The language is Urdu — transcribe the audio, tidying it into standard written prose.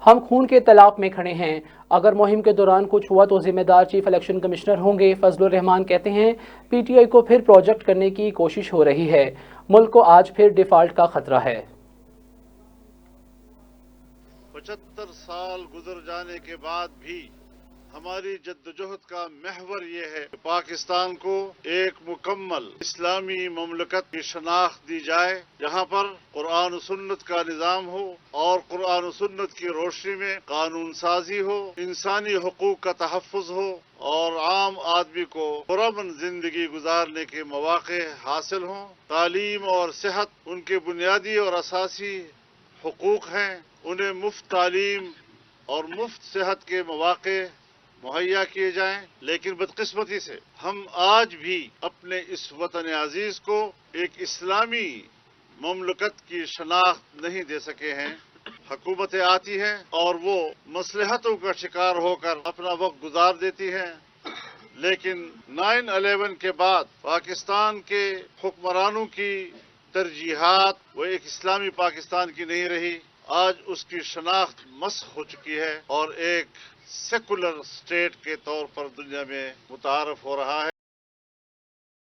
ہم خون کے تالاب میں کھڑے ہیں، اگر مہم کے دوران کچھ ہوا تو ذمہ دار چیف الیکشن کمشنر ہوں گے۔ فضل الرحمان کہتے ہیں پی ٹی آئی کو پھر پروجیکٹ کرنے کی کوشش ہو رہی ہے، ملک کو آج پھر ڈیفالٹ کا خطرہ ہے۔ 75 سال گزر جانے کے بعد بھی ہماری جدوجہد کا محور یہ ہے کہ پاکستان کو ایک مکمل اسلامی مملکت کی شناخت دی جائے، جہاں پر قرآن و سنت کا نظام ہو اور قرآن و سنت کی روشنی میں قانون سازی ہو، انسانی حقوق کا تحفظ ہو اور عام آدمی کو پرامن زندگی گزارنے کے مواقع حاصل ہوں۔ تعلیم اور صحت ان کے بنیادی اور اساسی حقوق ہیں، انہیں مفت تعلیم اور مفت صحت کے مواقع مہیا کیے جائیں، لیکن بدقسمتی سے ہم آج بھی اپنے اس وطن عزیز کو ایک اسلامی مملکت کی شناخت نہیں دے سکے ہیں۔ حکومتیں آتی ہیں اور وہ مصلحتوں کا شکار ہو کر اپنا وقت گزار دیتی ہیں، لیکن 9/11 کے بعد پاکستان کے حکمرانوں کی ترجیحات وہ ایک اسلامی پاکستان کی نہیں رہی، آج اس کی شناخت مسخ ہو چکی ہے اور ایک سیکولر اسٹیٹ کے طور پر دنیا میں متعارف ہو رہا ہے۔